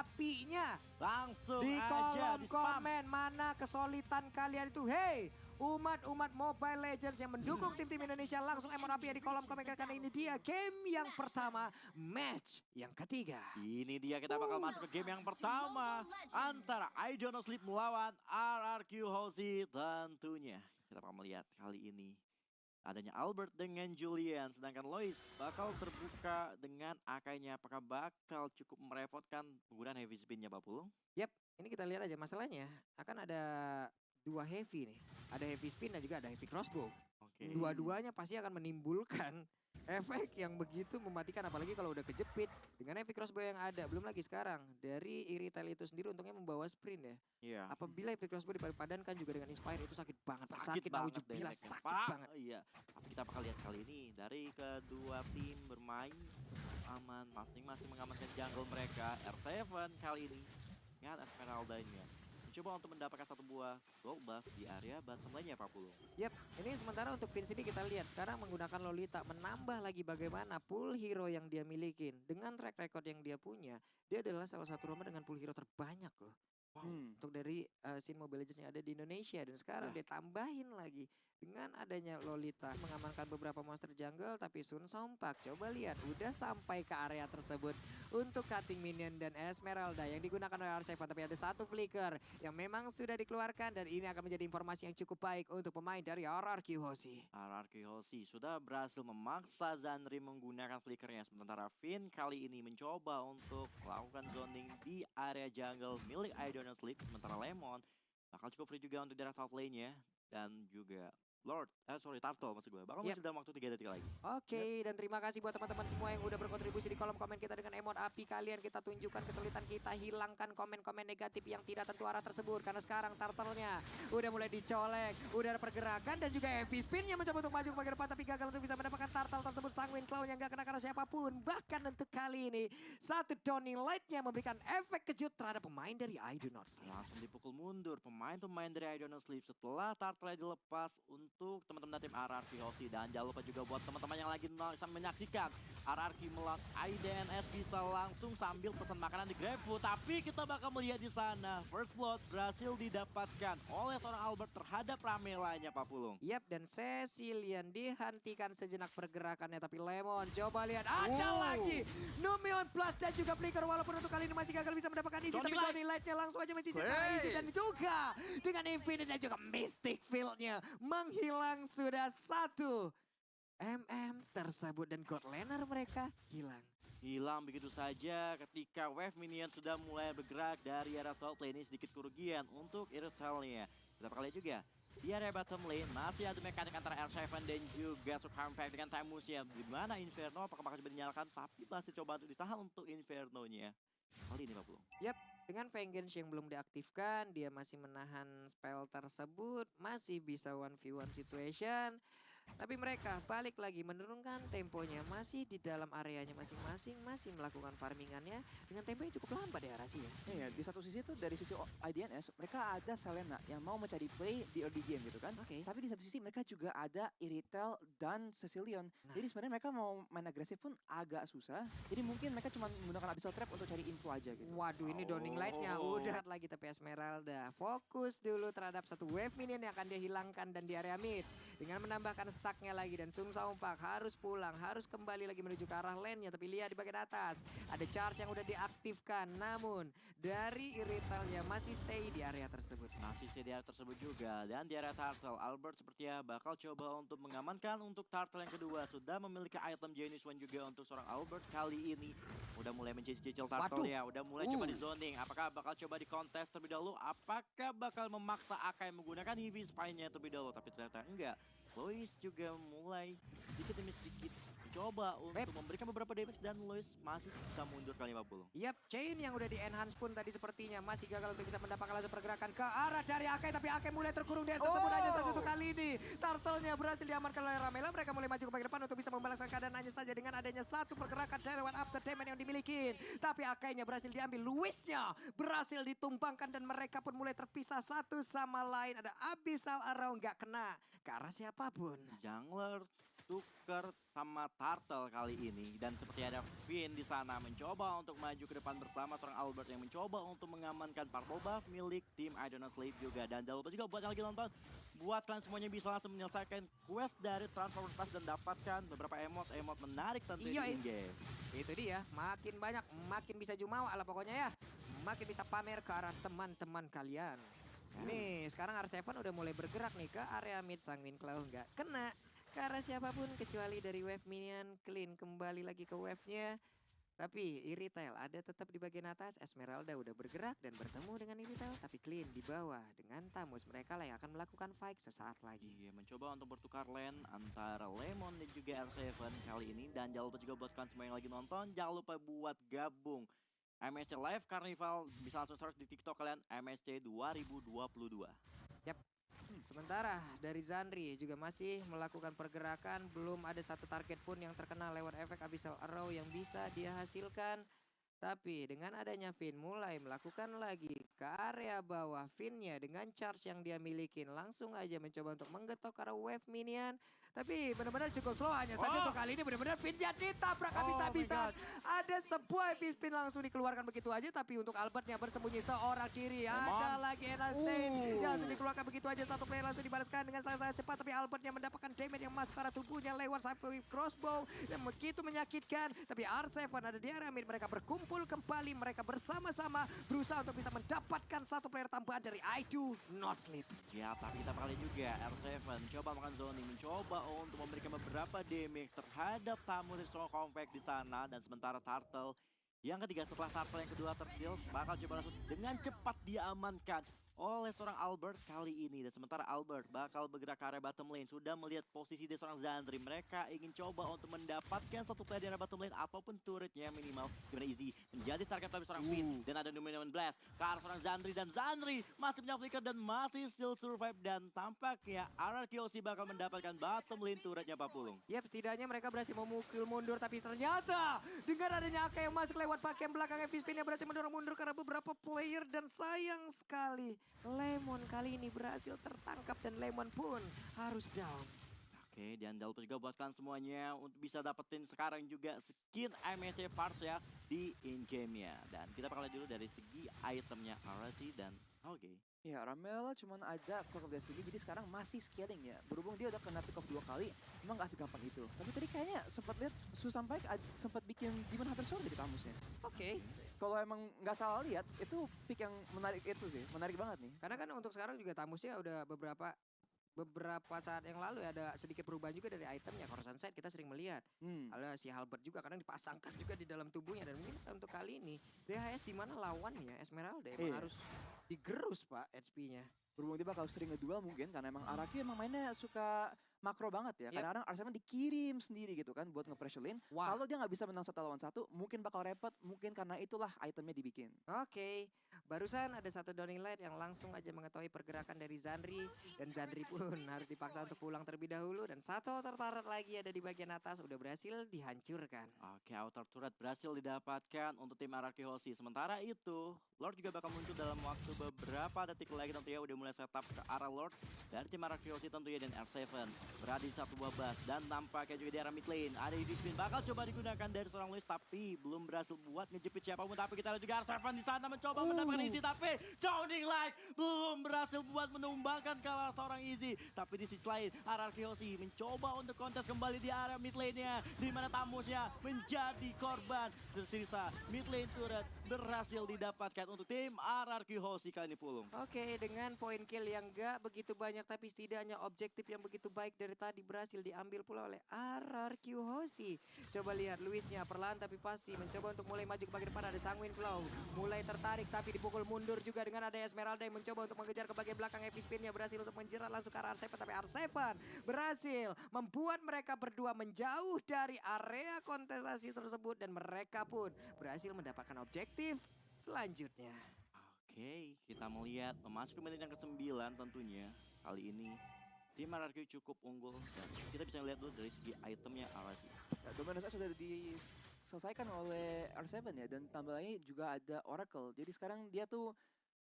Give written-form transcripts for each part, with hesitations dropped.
apinya. Langsung Di aja kolom di spam. komen mana kesulitan kalian itu. Hey, umat-umat Mobile Legends yang mendukung tim-tim Indonesia, langsung emot api ya di kolom komen karena ini dia game yang pertama, match yang ketiga. Ini dia kita bakal masuk ke game yang pertama antara I Don't Know Sleep melawan RRQ Hoshi tentunya. Kita bakal melihat kali ini adanya Albert dengan Julian, sedangkan Lois bakal terbuka dengan Akainya. Apakah bakal cukup merepotkan penggunaan heavy spin-nya Pak Pulung? Yap, ini kita lihat aja masalahnya akan ada dua heavy nih. Ada heavy spin dan juga ada heavy crossbow. Oke. Dua-duanya pasti akan menimbulkan efek yang begitu mematikan, apalagi kalau udah kejepit dengan heavy crossbow yang ada. Belum lagi sekarang dari Irital itu sendiri untungnya membawa sprint ya. Iya. Apabila heavy crossbow dipadankan juga dengan Inspire itu sakit banget. Sakit banget nauzubillah, damage-nya, sakit Pak. banget. Iya. Tapi kita bakal lihat kali ini dari kedua tim bermain aman, masing-masing mengamankan jungle mereka. R7 kali ini ingat Esmeralda-nya mencoba untuk mendapatkan satu buah gold buff di area bottom lane-nya Pak Pulung. Yap, ini sementara untuk Vince ini kita lihat sekarang menggunakan Lolita menambah lagi bagaimana pool hero yang dia milikin. Dengan track record yang dia punya, dia adalah salah satu romer dengan pool hero terbanyak loh. Untuk dari scene Mobile Legends yang ada di Indonesia, dan sekarang dia tambahin lagi dengan adanya Lolita mengamankan beberapa monster jungle, tapi Sun Sompak coba lihat udah sampai ke area tersebut untuk cutting minion dan Esmeralda yang digunakan oleh R7, tapi ada satu flicker yang memang sudah dikeluarkan dan ini akan menjadi informasi yang cukup baik untuk pemain dari RRQ Hoshi. RRQ Hoshi sudah berhasil memaksa Zanri menggunakan flickernya, sementara Finn kali ini mencoba untuk melakukan zoning di area jungle milik I Don't Know Sleep, sementara Lemon bakal cukup free juga untuk daerah top lane-nya dan juga Turtle maksud gue. Bakal muncul dalam waktu 3 detik lagi. Oke, dan terima kasih buat teman-teman semua yang udah berkontribusi di kolom komen kita dengan emot api kalian. Kita tunjukkan kesulitan kita, hilangkan komen-komen negatif yang tidak tentu arah tersebut. Karena sekarang turtle-nya udah mulai dicolek, udah ada pergerakan dan juga heavy spin-nya mencoba untuk maju ke bagian depan, tapi gagal untuk bisa mendapatkan turtle tersebut. Sanguine Claw yang gak kena karena siapapun. Bahkan untuk kali ini, satu Dawning Light-nya memberikan efek kejut terhadap pemain dari I Do Not Sleep. Langsung dipukul mundur pemain-pemain dari I Don't Know Sleep setelah turtle dilepas untuk teman-teman tim RRQ Hoshi. Dan jangan lupa juga buat teman-teman yang lagi menyaksikan RRQ melawan IDNS bisa langsung sambil pesan makanan di GrabFood. Tapi kita bakal melihat di sana first blood berhasil didapatkan oleh seorang Albert terhadap Ramelanya Pak Pulung. Yap, dan Cecilian dihentikan sejenak pergerakannya, tapi Lemon coba lihat ada lagi Numion Plus dan juga Flicker, walaupun untuk kali ini masih gagal bisa mendapatkan izin, tapi Dawning Light-nya langsung aja mencicilkan izin dan juga dengan Infinite dan juga Mystic Field-nya menghilang sudah satu tersebut dan God Laner mereka hilang. Hilang begitu saja ketika wave minion sudah mulai bergerak dari arah top lane. Ini sedikit kerugian untuk Irital-nya. Kita bakal lihat juga di area bottom lane masih ada mekanik antara R7 dan juga Sukampact dengan Tamusia. Di mana Inferno apakah bakal coba dinyalakan, tapi masih coba untuk ditahan untuk Inferno-nya. Kali ini Pak Pulung. Yap, dengan Vengeance yang belum diaktifkan, dia masih menahan spell tersebut, masih bisa 1v1 situation. Tapi mereka balik lagi menurunkan temponya, masih di dalam areanya masing-masing, masih melakukan farmingannya dengan tempo yang cukup lambat ya Rasi ya. Iya, di satu sisi itu dari sisi IDNS mereka ada Selena yang mau mencari play di early game gitu kan. Tapi di satu sisi mereka juga ada Iritel dan Cecilion. Jadi sebenarnya mereka mau main agresif pun agak susah. Jadi mungkin mereka cuma menggunakan Abyssal Trap untuk cari info aja gitu. Waduh, ini Dawning Light-nya udah lagi, tapi Esmeralda fokus dulu terhadap satu wave minion yang akan dia hilangkan dan di area mid. Dengan menambahkan stacknya lagi dan Sun Sompak harus pulang, harus kembali lagi menuju ke arah lane-nya. Tapi lihat di bagian atas, ada charge yang udah diaktifkan. Namun dari Irital-nya masih stay di area tersebut. Masih stay di area tersebut juga. Dan di area Turtle, Albert sepertinya bakal coba untuk mengamankan untuk Turtle yang kedua. Sudah memiliki item Genius One juga untuk seorang Albert kali ini. Udah mulai mencicil Turtle-nya, udah mulai coba di zoning. Apakah bakal coba di kontes terlebih dahulu? Apakah bakal memaksa Akai menggunakan heavy spine-nya terlebih dahulu? Tapi ternyata enggak. Lois juga mulai sedikit demi sedikit coba untuk memberikan beberapa damage dan Lois masih bisa mundur kali 50. Yap, Chain yang udah di enhance pun tadi sepertinya masih gagal untuk bisa mendapatkan langsung pergerakan ke arah dari Akai, tapi Akai mulai terkurung di tersebut hanya satu kali ini. Turtle-nya berhasil diamankan oleh Ramela, mereka mulai maju ke bagian depan untuk bisa membalaskan keadaan hanya saja dengan adanya satu pergerakan dari One Upset Damage yang dimiliki. Tapi Akai-nya berhasil diambil, Luisnya berhasil ditumbangkan dan mereka pun mulai terpisah satu sama lain. Ada Abyssal Arrow nggak kena ke arah siapapun. Jungler bertukar sama Turtle kali ini. Dan seperti ada Finn di sana mencoba untuk maju ke depan bersama seorang Albert yang mencoba untuk mengamankan purple buff milik tim I Don't Know Sleep juga. Dan jangan lupa juga buat yang lagi nonton, buat kalian semuanya bisa langsung menyelesaikan quest dari Transformers Pass dan dapatkan beberapa emot menarik tentunya di in-game. Itu dia, makin banyak, makin bisa jumawa lah pokoknya ya. Makin bisa pamer ke arah teman-teman kalian. Nih, sekarang R7 udah mulai bergerak nih ke area mid. Sanguine Claw nggak kena. Karena siapapun kecuali dari wave minion. Clean kembali lagi ke wave-nya. Tapi Iritail ada tetap di bagian atas. Esmeralda udah bergerak dan bertemu dengan Iritail. Tapi Clean di bawah dengan Tamus. Mereka lah yang akan melakukan fight sesaat lagi. Iya, mencoba untuk bertukar lane antara Lemon dan juga R7 kali ini. Dan jangan lupa juga buat kalian semua yang lagi nonton, jangan lupa buat gabung MSC Live Carnival, bisa langsung search di TikTok kalian, MSC 2022. Yap. Sementara dari Zandri juga masih melakukan pergerakan, belum ada satu target pun yang terkena lewat efek Abyssal Arrow yang bisa dia hasilkan. Tapi dengan adanya Finn mulai melakukan lagi ke area bawah, Finn-nya dengan charge yang dia miliki langsung aja mencoba untuk menggetok ke arah wave minion. Tapi benar-benar cukup slow, hanya saja untuk kali ini benar-benar Finn-nya ditabrak habis-habisan. Ada sebuah spin langsung dikeluarkan begitu aja, tapi untuk Albertnya bersembunyi seorang diri. Ada lagi Enasane yang langsung dikeluarkan begitu aja, satu player langsung dibalaskan dengan sangat-sangat cepat. Tapi Albertnya mendapatkan damage yang masuk ke arah tubuhnya lewat Cyberwave Crossbow yang begitu menyakitkan. Tapi R7 ada di area mid, mereka berkumpul kembali, mereka bersama-sama berusaha untuk bisa mendapatkan satu player tambahan dari I Do Not Sleep. Ya, tapi kita kali juga R7 coba makan zoning, mencoba untuk memberikan beberapa damage terhadap tamu dari Strong Compact di sana. Dan sementara Turtle yang ketiga, setelah Turtle yang kedua terskill, bakal coba langsung dengan cepat diamankan oleh seorang Albert kali ini. Dan sementara Albert bakal bergerak ke area bottom lane, sudah melihat posisi dari seorang Zandri. Mereka ingin coba untuk mendapatkan satu play di area bottom lane ataupun turretnya minimal. Gimana Easy menjadi target dari seorang Finn. Dan ada Numenor Blast ke arah seorang Zandri. Dan Zandri masih punya flicker dan masih still survive. Dan tampaknya RRQC bakal mendapatkan bottom lane turretnya Pak Pulung. Yap, setidaknya mereka berhasil memukul mundur. Tapi ternyata dengan adanya Aka yang masuk lewat bagian belakang, Spin yang berhasil mendorong mundur karena beberapa player. Dan sayang sekali Lemon kali ini berhasil tertangkap dan Lemon pun harus down. Oke, dan jangan lupa juga buat kalian semuanya untuk bisa dapetin sekarang juga skin MSC Parts ya di in-game-nya. Dan kita bakal lihat dulu dari segi itemnya RC dan Oke. Ya, Ramel cuman ada Clock of Destiny, jadi sekarang masih scaling ya. Berhubung dia udah kena pick off 2 kali, emang gak segampang itu. Tapi tadi kayaknya sempat lihat Susampai sempat bikin Demon Hunter Sword di kamusnya. Oke. Kalau emang nggak salah lihat, itu pick yang menarik itu sih, menarik banget nih. Karena kan untuk sekarang juga Tamusnya udah beberapa saat yang lalu ya ada sedikit perubahan juga dari itemnya. Coruscant Sight kita sering melihat. Ada si Halberd juga kadang dipasangkan juga di dalam tubuhnya. Dan mungkin untuk kali ini DHS di mana lawannya Esmeralda emang harus digerus Pak HP-nya. Berhubung dia bakal sering ngeduel mungkin karena emang Araki emang mainnya suka makro banget ya. Kadang-kadang Arsenal dikirim sendiri gitu kan buat nge-pressure lane. Kalau dia nggak bisa menang 1 lawan 1 mungkin bakal repot, mungkin karena itulah itemnya dibikin. Oke, barusan ada satu Dawning Light yang langsung aja mengetahui pergerakan dari Zandri. Dan Zandri pun harus dipaksa untuk pulang terlebih dahulu. Dan satu outer turret lagi ada di bagian atas udah berhasil dihancurkan. Oke, outer turret berhasil didapatkan untuk tim RRQ Hoshi. Sementara itu, Lord juga bakal muncul dalam waktu beberapa detik lagi tentunya. Udah mulai setup ke arah Lord dari tim RRQ Hoshi tentunya. Dan R7 berada di satu buah bus. Dan nampaknya juga di arah mid lane ada Easy Spin bakal coba digunakan dari seorang Luis. Tapi belum berhasil buat ngejepit siapapun. Tapi kita lihat juga R7 di sana mencoba mendapatkan Easy. Tapi Downing Light belum berhasil buat menumbangkan kalah seorang Easy. Tapi di sisi lain RRQ Hoshi mencoba untuk kontes kembali di area mid lane-nya. Di mana Tamusnya menjadi korban. Tersisa mid lane turret berhasil didapatkan untuk tim RRQ Hoshi kali ini Pulung. Oke, dengan poin kill yang gak begitu banyak tapi setidaknya objektif yang begitu baik dari tadi berhasil diambil pula oleh RRQ Hoshi. Coba lihat Luisnya perlahan tapi pasti mencoba untuk mulai maju ke bagian depan. Ada Sanguine Claw mulai tertarik tapi dipukul mundur juga dengan ada Esmeralda yang mencoba untuk mengejar ke bagian belakang. Epic Spin-nya berhasil untuk menjerat langsung ke arah R7 tapi R7 berhasil membuat mereka berdua menjauh dari area kontestasi tersebut dan mereka pun berhasil mendapatkan objektif selanjutnya. Oke, kita melihat memasuki menit yang ke-9 tentunya. Kali ini tim RRQ cukup unggul dan kita bisa lihat dulu dari segi itemnya RRQ. Ya, Dominus sudah diselesaikan oleh R7 ya, dan tambah lagi juga ada Oracle. Jadi sekarang dia tuh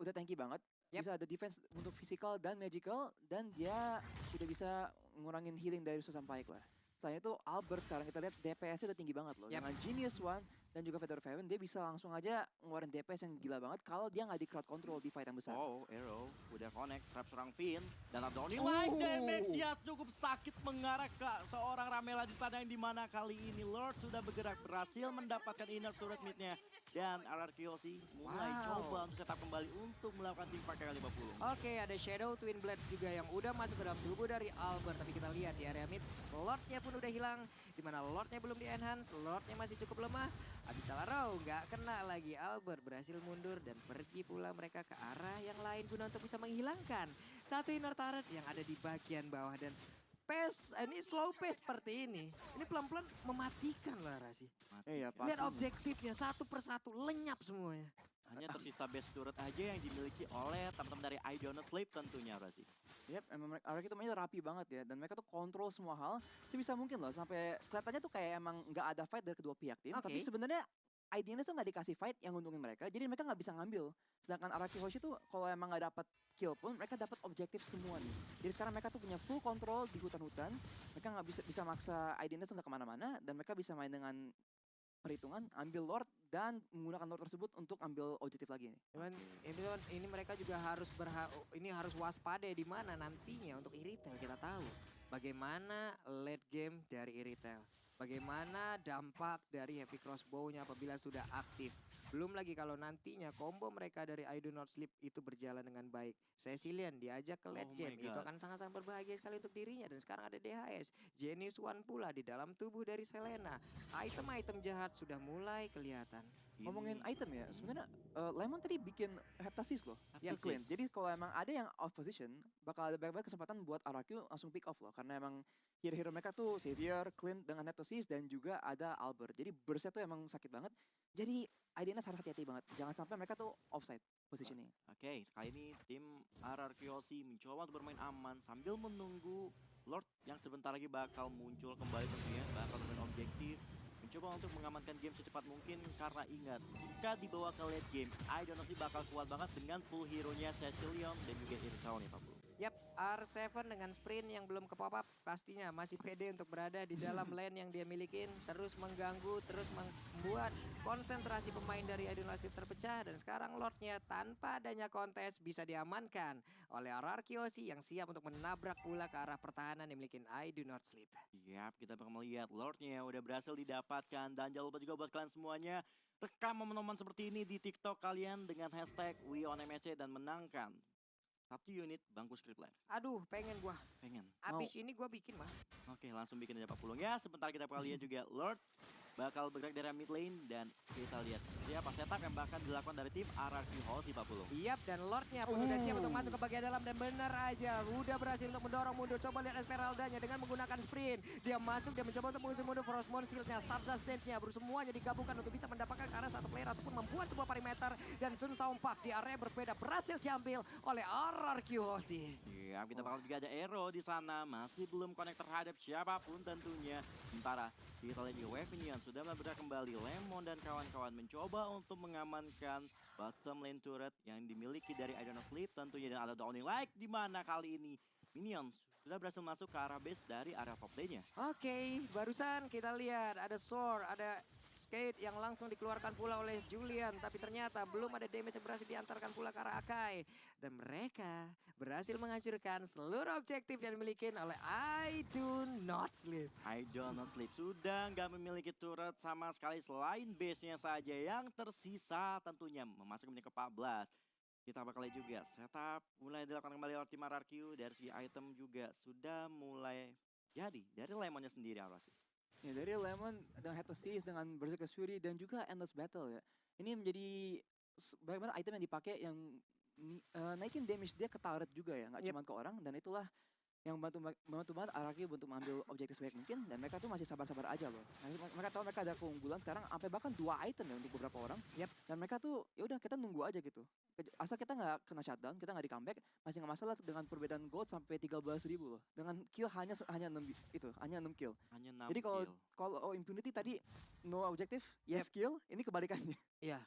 udah tanky banget. Bisa ada defense untuk physical dan magical, dan dia sudah bisa ngurangin healing dari Susampai lah. Selain itu Albert sekarang kita lihat DPS-nya udah tinggi banget loh. Yap. Dengan Genius One dan juga Feather of Heaven dia bisa langsung aja ngeluarin DPS yang gila banget kalau dia nggak di crowd control di fight yang besar. Oh, Arrow udah connect, trap serang Finn dan ada Only Oh. Light damage-nya cukup sakit mengarah ke seorang Ramela di sana yang dimana kali ini Lord sudah bergerak berhasil mendapatkan inner turret mid-nya dan RRQC mulai Wow. coba untuk setup kembali untuk melakukan teamfight kali 50. Oke, ada Shadow Twin Blade juga yang udah masuk ke dalam tubuh dari Albert. Tapi kita lihat di area mid, Lordnya pun udah hilang. Dimana Lordnya belum di-enhance, Lordnya masih cukup lemah. Habis salah row, nggak kena lagi. Albert berhasil mundur dan pergi pula mereka ke arah yang lain guna untuk bisa menghilangkan satu inner turret yang ada di bagian bawah. Dan pace, ini slow pace seperti ini. Ini pelan-pelan mematikan lah Rasi. Iya, Lihat pasti. objektifnya satu persatu lenyap semuanya. Hanya tersisa base turret aja yang dimiliki oleh teman-teman dari I Don't Sleep tentunya Rasi. Yep, emang mereka itu mainnya rapi banget ya. Dan mereka tuh kontrol semua hal sebisa mungkin loh. Sampai kelihatannya tuh kayak emang nggak ada fight dari kedua pihak tim. Oke. Tapi sebenarnya IDNS tuh nggak dikasih fight yang nguntungin mereka. Jadi mereka nggak bisa ngambil. Sedangkan Araki Hoshi tuh kalau emang nggak dapat kill pun mereka dapat objektif semua nih. Jadi sekarang mereka tuh punya full control di hutan-hutan. Mereka nggak bisa maksa IDNS tuh nggak kemana-mana. Dan mereka bisa main dengan perhitungan, ambil Lord dan menggunakan Lord tersebut untuk ambil objektif lagi nih. Cuman ini mereka juga harus harus waspada di mana nantinya untuk Iritel kita tahu bagaimana late game dari Iritel. Bagaimana dampak dari Heavy Crossbow-nya apabila sudah aktif. Belum lagi kalau nantinya combo mereka dari I Do Not Sleep itu berjalan dengan baik. Cecilian diajak ke late Oh my game. Itu God. akan sangat-sangat berbahaya sekali untuk dirinya. Dan sekarang ada DHS. Genius One pula di dalam tubuh dari Selena. Item-item jahat sudah mulai kelihatan. Ngomongin item ya, sebenarnya Lemon tadi bikin Heptasis loh. Heptasis. Clean. Jadi kalau emang ada yang off position, bakal ada banyak kesempatan buat Araku langsung pick off loh. Karena emang hero-hero mereka tuh Xavier, Clint dengan Heptasis dan juga ada Albert. Jadi burstnya tuh emang sakit banget. Jadi IDNS harus hati-hati banget. Jangan sampai mereka tuh offside positioning. Oke, kali ini tim RRQC mencoba untuk bermain aman sambil menunggu Lord yang sebentar lagi bakal muncul kembali tentunya, bakal bermain objektif. Mencoba untuk mengamankan game secepat mungkin karena ingat, jika dibawa ke late game, I Don't Know bakal kuat banget dengan full hero-nya Cecilion dan juga Irithel nih Pak Bro. Yap, R7 dengan sprint yang belum ke pop up pastinya masih pede untuk berada di dalam lane yang dia milikin, terus mengganggu, terus membuat konsentrasi pemain dari I Do Not Sleep terpecah dan sekarang Lordnya tanpa adanya kontes bisa diamankan oleh RRQC yang siap untuk menabrak pula ke arah pertahanan yang dimiliki I Do Not Sleep. Yap, kita bakal melihat Lordnya udah berhasil didapatkan dan jangan lupa juga buat kalian semuanya rekam momen-momen seperti ini di TikTok kalian dengan hashtag WeOnMSC dan menangkan satu unit bangku script lab. Aduh, pengen gua. Pengen. Abis ini gua bikin mah. Oke, langsung bikin aja Pak Pulung ya. Sebentar kita bakal lihat juga Lord bakal bergerak dari mid lane dan kita lihat seperti apa setup yang bahkan dilakukan dari tim RRQ Hoshi Pak Pulung. Yap, dan Lordnya pun udah siap untuk masuk ke bagian dalam dan benar aja udah berhasil untuk mendorong mundur. Coba lihat Esmeralda-nya dengan menggunakan sprint. Dia masuk, dia mencoba untuk mengusir mundur Frostmourne Shield-nya, Stardust Dance-nya, semuanya digabungkan untuk bisa mendapatkan ke arah satu player ataupun membuat sebuah perimeter dan Sun Saumpak di area berbeda berhasil diambil oleh RRQ Hoshi. Iya, kita bakal juga ada Aero di sana, masih belum connect terhadap siapapun tentunya. Sementara kita lihat di Wave Minion sudah bergerak kembali. Lemon dan kawan-kawan mencoba untuk mengamankan bottom lane turret yang dimiliki dari I Don't Know Sleep tentunya dan ada Downing Like di mana kali ini Minions sudah berhasil masuk ke arah base dari area top lane-nya. Oke, barusan kita lihat ada Sword, ada Skate yang langsung dikeluarkan pula oleh Julian. Tapi ternyata belum ada damage yang berhasil diantarkan pula ke arah Akai. Dan mereka berhasil menghancurkan seluruh objektif yang dimiliki oleh I Do Not Sleep. I Don't Know Sleep sudah nggak memiliki turret sama sekali selain base-nya saja yang tersisa tentunya memasuki menit ke-14. Kita bakal lihat juga setup mulai dilakukan kembali oleh tim RRQ dari segi item juga sudah mulai jadi dari Lemonnya sendiri Arasi. Ya, dari Lemon dengan Hypnosis, dengan Berserker Fury dan juga Endless Battle ya. Ini menjadi banyak banget item yang dipakai yang naikin damage dia ke turret juga ya, nggak cuma ke orang, dan itulah yang membantu banget Araki untuk mengambil objektif sebaik mungkin dan mereka tuh masih sabar-sabar aja loh. Mereka tahu mereka ada keunggulan sekarang sampai bahkan 2 item ya untuk beberapa orang. Dan mereka tuh ya udah kita nunggu aja gitu. Asal kita nggak kena shutdown, kita nggak di comeback, masih nggak masalah dengan perbedaan gold sampai 13.000 loh. Dengan kill hanya 6 kill. Hanya 6 Jadi kill. kalau Impunity tadi no objektif, yes kill, ini kebalikannya. Iya.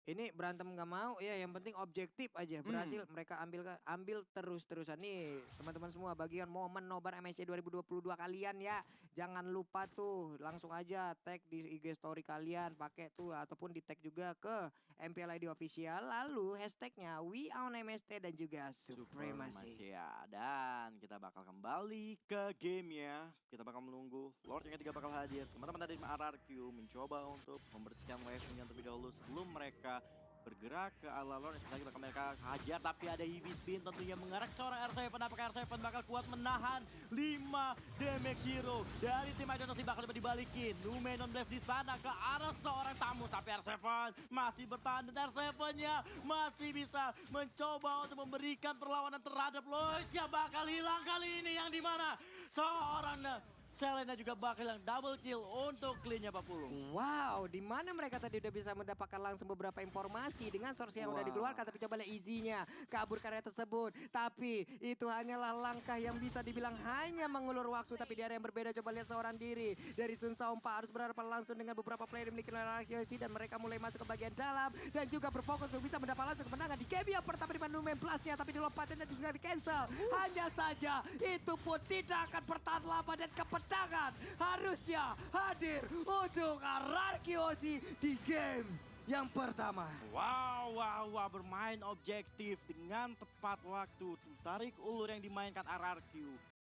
Ini berantem nggak mau ya, yang penting objektif aja. Berhasil mereka ambil terus-terusan nih teman-teman semua, bagian momen nobar MSC 2022 kalian ya. Jangan lupa tuh langsung aja tag di IG story kalian, pakai tuh ataupun di tag juga ke MPL ID official, lalu hashtagnya We Own MST dan juga Supremacy. Ya, dan kita bakal kembali ke gamenya. Kita bakal menunggu Lord yang ketiga bakal hadir. Teman-teman dari RRQ mencoba untuk membersihkan wave-nya terlebih dahulu sebelum mereka bergerak ke ala Lord. Lagi bakal mereka hajar, tapi ada heavy spin tentunya mengarah ke seorang R7. Apakah R7 bakal kuat menahan 5 damage hero dari tim Idonasi bakal dibalikin. Numenon Blast di sana ke arah seorang tamu, tapi R7 masih bertahan dan R7-nya masih bisa mencoba untuk memberikan perlawanan terhadap Lois yang bakal hilang kali ini, yang dimana seorang Selena juga bakal hilang double kill untuk clean-nya Papulung. Wow, di mana mereka tadi udah bisa mendapatkan langsung beberapa informasi dengan source yang udah dikeluarkan, tapi coba lihat easy-nya kabur karya tersebut. Tapi itu hanyalah langkah yang bisa dibilang hanya mengulur waktu, tapi di area yang berbeda coba lihat seorang diri dari Sun Saompa harus berhadapan langsung dengan beberapa player yang dimiliki oleh Arkeosi, dan mereka mulai masuk ke bagian dalam dan juga berfokus untuk bisa mendapatkan langsung kemenangan di game yang pertama di Numen Plus-nya, tapi dilompatin dan juga di cancel. Hanya saja itu pun tidak akan bertahan lama dan kemenangan harusnya hadir untuk Arkeosi di game yang pertama. Wow, bermain objektif dengan tepat waktu. Tarik ulur yang dimainkan RRQ